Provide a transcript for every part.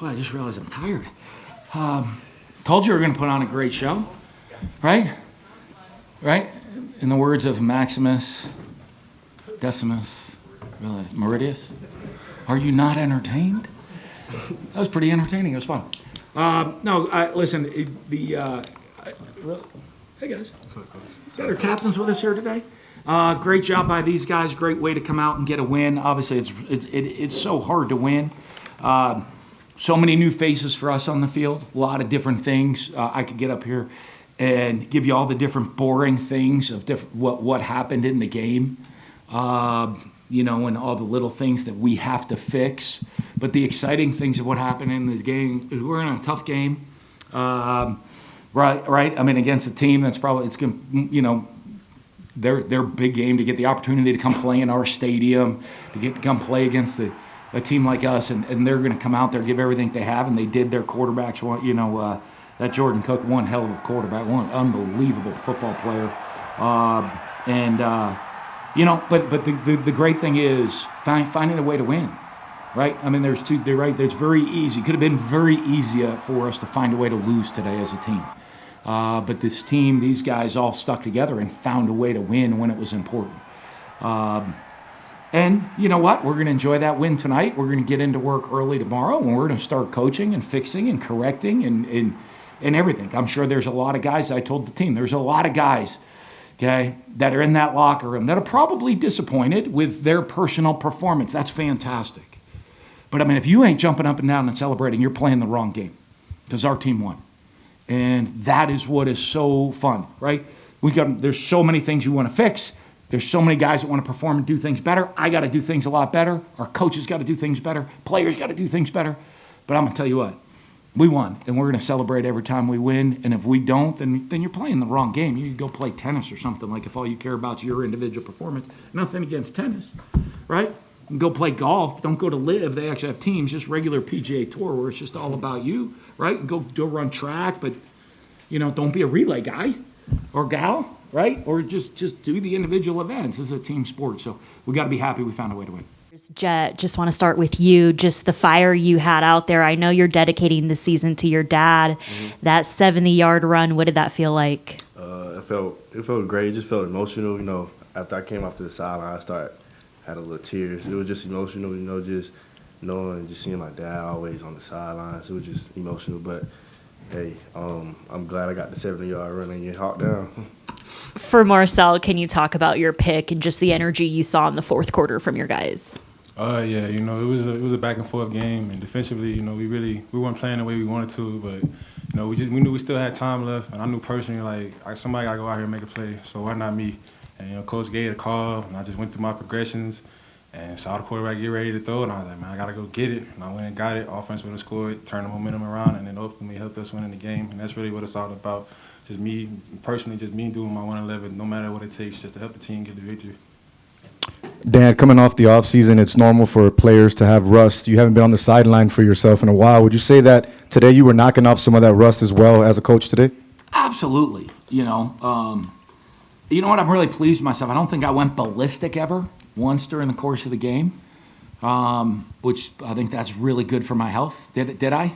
Boy, I just realized I'm tired. Told you we were going to put on a great show, right? Right? In the words of Maximus Decimus Meridius, are you not entertained? That was pretty entertaining. It was fun. Listen, hey guys, got our captains with us here today. Great job by these guys. Great way to come out and get a win. Obviously, it's so hard to win. So many new faces for us on the field. A lot of different things. I could get up here and give you all the different boring things of what happened in the game. And all the little things that we have to fix. But the exciting things of what happened in the game is we're in a tough game. Right. I mean, against a team that's probably, it's going to, their big game to get the opportunity to come play in our stadium, to come play against a team like us, and they're going to come out there, give everything they have, and they did. Their quarterbacks, that Jordan Cook, one hell of a quarterback, one unbelievable football player. But the great thing is finding a way to win, right? I mean, there's very easy. Could have been very easy for us to find a way to lose today as a team. But this team, these guys all stuck together and found a way to win when it was important. And you know what? We're going to enjoy that win tonight. We're going to get into work early tomorrow, and we're going to start coaching and fixing and correcting and everything. I'm sure there's a lot of guys, I told the team, there's a lot of guys, okay, that are in that locker room that are probably disappointed with their personal performance. That's fantastic. But, I mean, if you ain't jumping up and down and celebrating, you're playing the wrong game because our team won. And that is what is so fun, right? There's so many things you want to fix. There's so many guys that want to perform and do things better. I got to do things a lot better. Our coaches got to do things better. Players got to do things better. But I'm going to tell you what. We won, and we're going to celebrate every time we win. And if we don't, then you're playing the wrong game. You go play tennis or something, like if all you care about is your individual performance. Nothing against tennis, right? You can go play golf. Don't go to live. They actually have teams, just regular PGA Tour where it's just all about you, right? And go run track, but, don't be a relay guy or gal, right? Or just do the individual events. It's a team sport, so we got to be happy we found a way to win. Jet, just want to start with you, just the fire you had out there. I know you're dedicating the season to your dad. Mm-hmm. That 70-yard run, what did that feel like? It felt great. It just felt emotional. After I came off to the sideline, had a little tears. It was just emotional, just knowing, just seeing my dad always on the sidelines. It was just emotional, but hey, I'm glad I got the 70-yard run and get hawked down. For Marsel, can you talk about your pick and just the energy you saw in the fourth quarter from your guys? Yeah, it was a back and forth game, and defensively, we weren't playing the way we wanted to, but we knew we still had time left, and I knew personally somebody gotta go out here and make a play, so why not me? And Coach gave a call, and I just went through my progressions and saw the quarterback get ready to throw, and I was like, man, I gotta go get it, and I went and got it. Offense would have scored, turned the momentum around, and then ultimately helped us win in the game, and that's really what it's all about. Just me personally, just me doing my 111, no matter what it takes, just to help the team get the victory. Dan, coming off the offseason, it's normal for players to have rust. You haven't been on the sideline for yourself in a while. Would you say that today you were knocking off some of that rust as well as a coach today? Absolutely. You know what? I'm really pleased with myself. I don't think I went ballistic ever once during the course of the game, which I think that's really good for my health. Did I?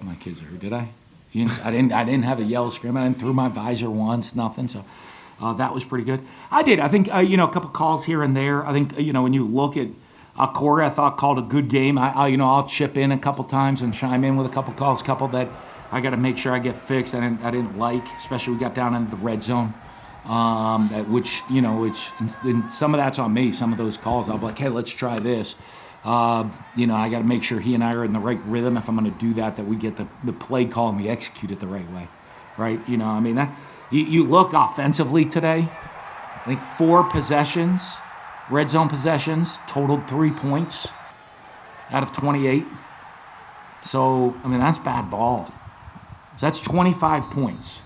My kids are here. Did I? I didn't have a yell scream. I didn't throw my visor once, nothing. So that was pretty good. I did. I think, a couple calls here and there. I think, when you look at Corey, I thought called a good game. I'll chip in a couple times and chime in with a couple calls, couple that I got to make sure I get fixed. I didn't like, especially we got down into the red zone, which and some of that's on me. Some of those calls, I'll be like, hey, let's try this. I got to make sure he and I are in the right rhythm if I'm going to do that we get the play call and we execute it the right way, right? You look offensively today, I think 4 possessions, red zone possessions, totaled 3 points out of 28. So, that's bad ball. So that's 25 points,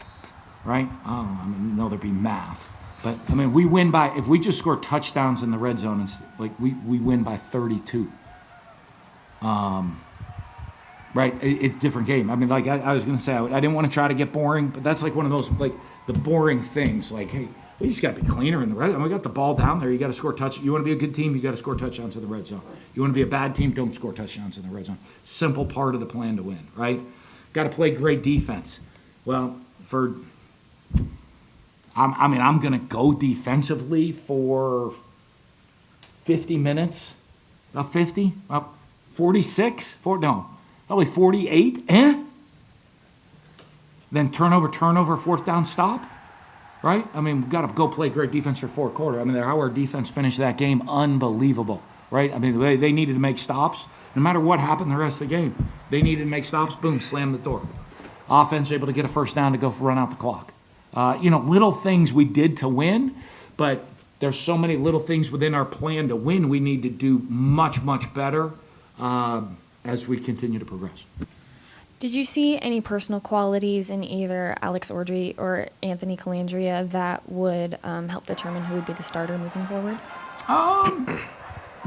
right? I know there'd be math. But, we win by, if we just score touchdowns in the red zone, it's we win by 32. Right? It's a different game. I was going to say, I didn't want to try to get boring, but that's like one of those, the boring things. Hey, We just got to be cleaner in the red zone. We got the ball down there. You got to score touchdowns. You want to be a good team, you got to score touchdowns in the red zone. You want to be a bad team, don't score touchdowns in the red zone. Simple part of the plan to win, right? Got to play great defense. Well, I'm going to go defensively for 50 minutes. About 50? About 46? Probably 48. Then turnover, fourth down, stop. Right? I mean, we've got to go play great defense for fourth quarter. I mean, how our defense finished that game, unbelievable. Right? I mean, they needed to make stops. No matter what happened the rest of the game, they needed to make stops. Boom, slam the door. Offense able to get a first down to go run out the clock. Little things we did to win, but there's so many little things within our plan to win we need to do much, much better as we continue to progress. Did you see any personal qualities in either Alex Ordry or Anthony Calandria that would help determine who would be the starter moving forward?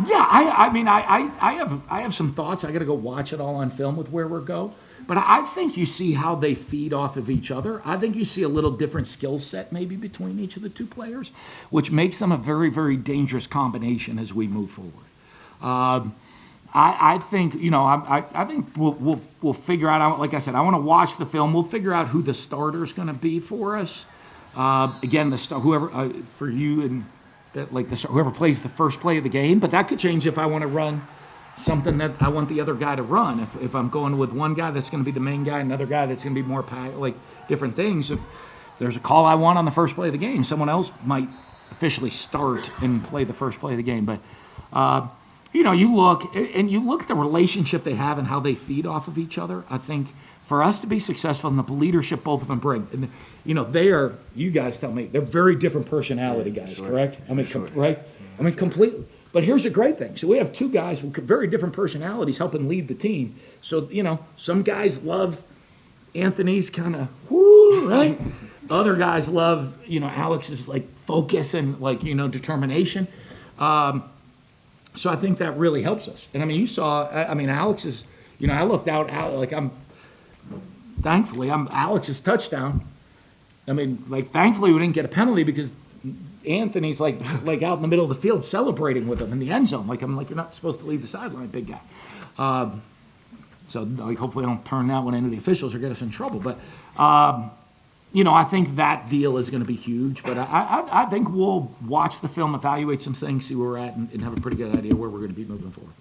Yeah, I have some thoughts. I got to go watch it all on film with where we go. But I think you see how they feed off of each other. I think you see a little different skill set maybe between each of the two players, which makes them a very, very dangerous combination as we move forward. I think I think we'll figure out. Like I said, I want to watch the film. We'll figure out who the starter is going to be for us. Again, whoever for you and that whoever plays the first play of the game. But that could change if I want to run something that I want the other guy to run. If I'm going with one guy that's going to be the main guy, another guy that's going to be more different things. If there's a call I want on the first play of the game, someone else might officially start and play the first play of the game. But you look at the relationship they have and how they feed off of each other. I think for us to be successful in the leadership both of them bring, and they are. You guys tell me they're very different personality guys, sure. Correct? I mean, sure. Right? I mean, completely. But here's a great thing. So we have two guys with very different personalities helping lead the team. So, some guys love Anthony's kind of, whoo, right? Other guys love, Alex's focus and determination. So I think that really helps us. And you saw, Alex's, I looked out, thankfully, Alex's touchdown. Thankfully we didn't get a penalty because Anthony's like out in the middle of the field celebrating with him in the end zone. You're not supposed to leave the sideline, big guy. So hopefully I don't turn that one into the officials or get us in trouble. But I think that deal is going to be huge. But I think we'll watch the film, evaluate some things, see where we're at, and have a pretty good idea where we're going to be moving forward.